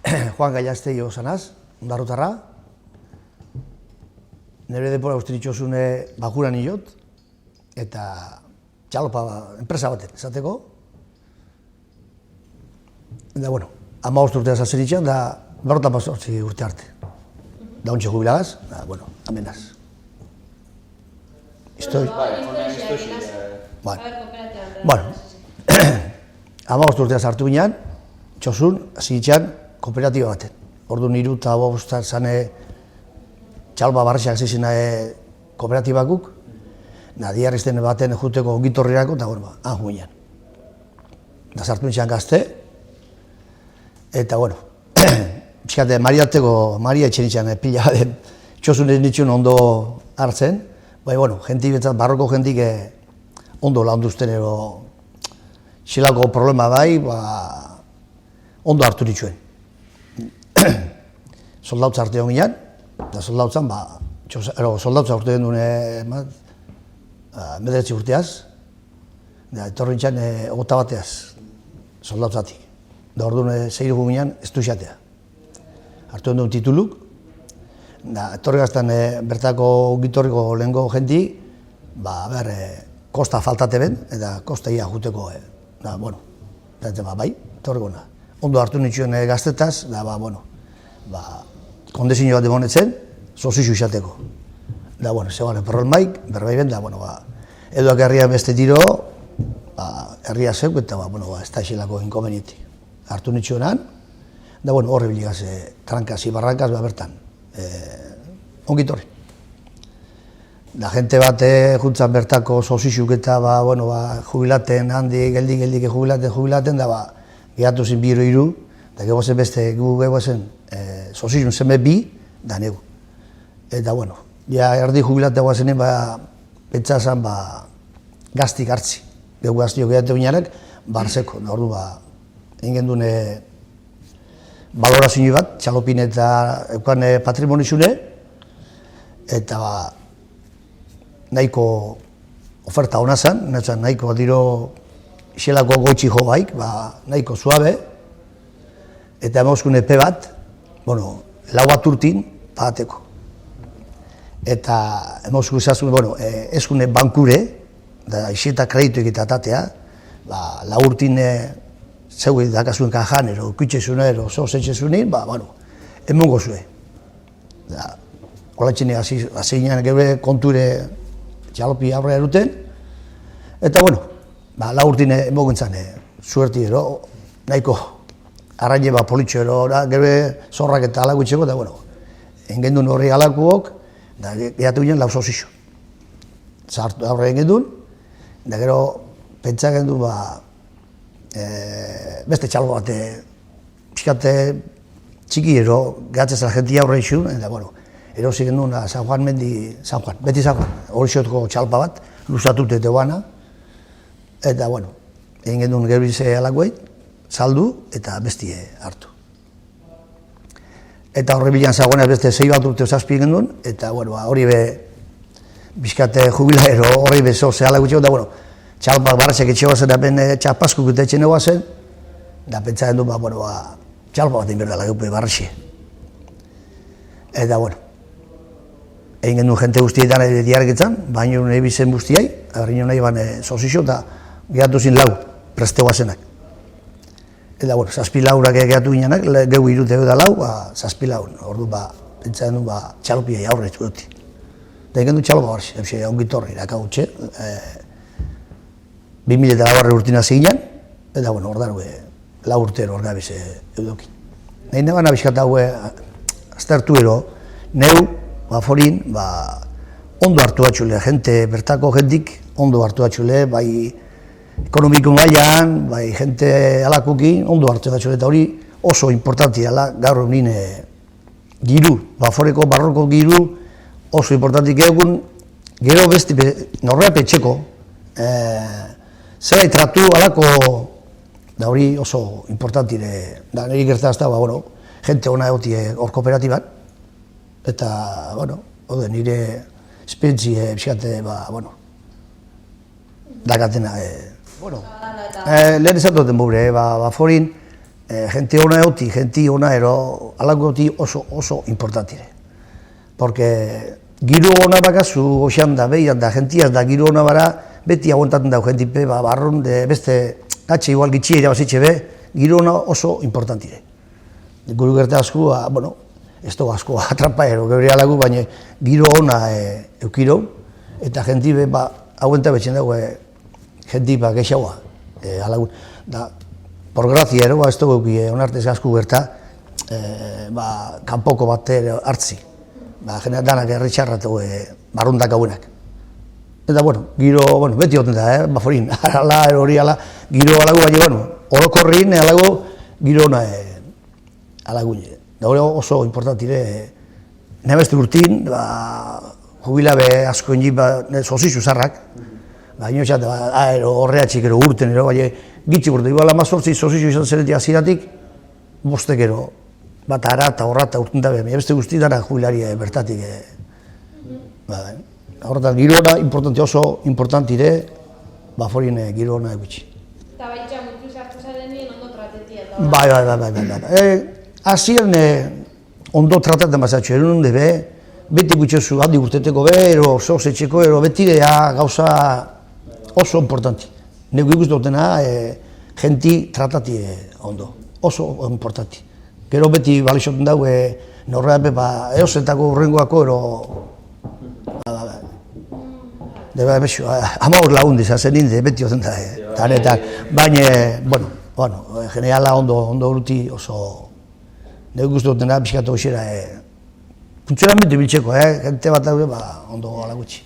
Juan Gallastegi zanaz, ondarrutarra. Nire depora uste dituzune bajuran hilot, eta txalopa enpresa baten, esateko. Eta, bueno, 15 urtea zazen itxan, da 48 urte arte. Da ontsi jubilagaz, da, bueno, amenaz. Istoi? Bueno, 15 urtea zartu binean, txosun, hasi itxan, kooperatiba baten. Ordu niru eta bostan zane txalba barrexak zizena kooperatibakuk, diarrizten baten juteko ongitorrirako, eta bueno, hangu ginen. Da zartu nintzen gazte, eta bueno, pixkate Maria etxen nintzen pila baten txosun ez nintzen ondo hartzen, bai, bueno, barroko jentik ondo landuzten ero xilako problema bai, ondo hartu nituen. Soldautza arte hon ginen, eta soldautzan, soldautza urte den duen mederetzi urteaz, etorri nintzen 21 bateaz, soldautzatik. Da orduan zeirugu ginen, ez du xatea. Hartu den duen tituluk, etorri gaztan bertako gitorriko lehenko jenti, kosta faltate ben, eta kosta ia juteko, bueno, bai, etorri gona. Ondo hartu nituen gaztetaz, da, bueno, kondezio bat demonetzen, sozixu izateko. Da, bueno, zegoen problemaik, berbai ben, da, bueno, eduak herria beste tiro, herria zeuk, eta, bueno, ez da isilako inkomenieti. Hartu nitzuenan, da, bueno, horri biligaz, trankaz, ibarrankaz, bertan, ongitorri. Da, jente bat juntzan bertako sozixuk eta, bueno, jubilaten, handi, geldik jubilaten, da, gehatu zen 2 eta gegozen beste, gegozen sozizun zeme 2, da negu. Eta, bueno, ja erdi jubilateagoa zenen, pentsa zan, gaztik hartzi. Gegu gaztiok gehatu bineanek, barzeko. Ordu, egin dune balorazio bat, txalopin eta eukan patrimonizune, eta nahiko oferta hona zen, nahiko diro iselako goitxi jo baik, nahiko suabe, eta emauskun epe bat, bueno, 4 bat urtin, pagateko. Eta emauskun izazun, bueno, eskune bankure, da isieta kredituik eta tatea, 4 urtin zeu dakazuen kajan, ero kutxezuna, ero zozetxezunin, bueno, emongo zue. Kolatxene hasi ginen geure konture txalopi aurre eruten, eta, bueno, 4 urtin emoguntzan, suerti ero, nahiko arraine politxo ero, gero zorrak eta alagutxeko, eta, bueno, engendun horri alakuok, da gehatu ginen 4 sozixo. Zartu aurre engendun, da gero pentsa gendu, beste txalgo bate, pixkate txiki ero, gehatzez argentia aurre izun, eta, bueno, erosi gendun San Juan, beti San Juan, hori xotko txalpa bat, luzatute teuana, eta, bueno, egin gendun gerbize alakoet, saldu eta bestie hartu. Eta horre bilan zagoenez beste 6 bat urte zazpi gendun, eta, bueno, hori be, bizkate jubilaero horri be zoze alakoetxeko, eta, bueno, txalpak barrazek etxeo zen, da ben txapaskuk eta etxen egoa zen, da pentsa gendun, bueno, txalpa bat inberdala geupe barraxe. Eta, bueno, egin gendun jente guztietan diarreketzan, baino nahi bizen guztiai, agarrino nahi ban sozixo, eta gehatu zin 4 prestegoa zenak. Eta, bueno, 7 laurak gehatu ginenak, geu irute da 4, 7 laur. Ordu, pentsa gendu, txalopiai aurre etxu duti. Eta egin gendu txalopa barri, ongitorri, irakagutxe. 2008 urtina ziginan, eta, bueno, hor daru, 4 urtero hor gabiz eudokin. Nahi neban abizkat haue, aztertu ero, neu, forin, ondo hartu atxule, bertako jentik ondo hartu atxule, bai ekonomiko mailan, bai jente alakukin, ondo hartu atxule, eta hori oso importanti dela, gaur egunin giru, foreko barroko giru oso importantik egun, gero besti, norrea petxeko, zerai tratu alako, da hori oso importanti, da niri gertazta, bueno, jente hona egotie hor kooperatiban, eta, bueno, nire esperientzie, pixate, bueno, dakatena, bueno, lehen izan duten bure, forin, gente ona eoti, gente ona ero, alako oti oso importantire. Porque giro ona bakazu oxan da, behian da, gentiaz da giro ona bara, beti aguantaten dago gentipe, barron, beste, gatxe igual gitxia irabazitxe be, giro ona oso importantire. Guru gerte asko, bueno, ez dugu asko atrapaero, geure alagu, baina giro ona eukiro, eta gentipe, aguenta betxen dago, gentipa gexaua, alagun. Da, por grazia ero, ez dugu onartez asko gerta, kanpoko bat hartzi. Danak erritxarratu barrundak hauenak. Eta, bueno, giro, beti goten da, baforin, ala, hori ala, giro alagu, baina, orokorrin, alagu, giro ona alagun. Da hori oso importantire, nebeste urtin, jubilabe asko ingi, sozizu zarrak, ino txat, horreatxik ero urten, baina, gitxik urte, ibala mazortzi sozizu izan zeretik aziratik, bostek ero, bat ara eta horrata urten dabe, beste guzti dara jubilaria bertatik. Horretan, giro ona oso importantire, baforin giro ona egutsi. Eta baitxa mutu sartu zaren nien ondo tratetia. Bai. Hasien ondo tratatzen bazatxo, eron hunde be, beti gutxozu handi urteteko be, ero sozetxeko, ero betirea gauza oso importanti. Nego ikustotena, genti tratati ondo, oso importanti. Gero beti balixoten dago, norrean eosetako urrengoako, ero... Amaur lagundi zazen inde, beti ozen da, baina, generala ondo uruti oso... Nego ikustotena, pixkatu goxera, funtzionamentu biltzeko, gente bat dago, ondo ala gutxi.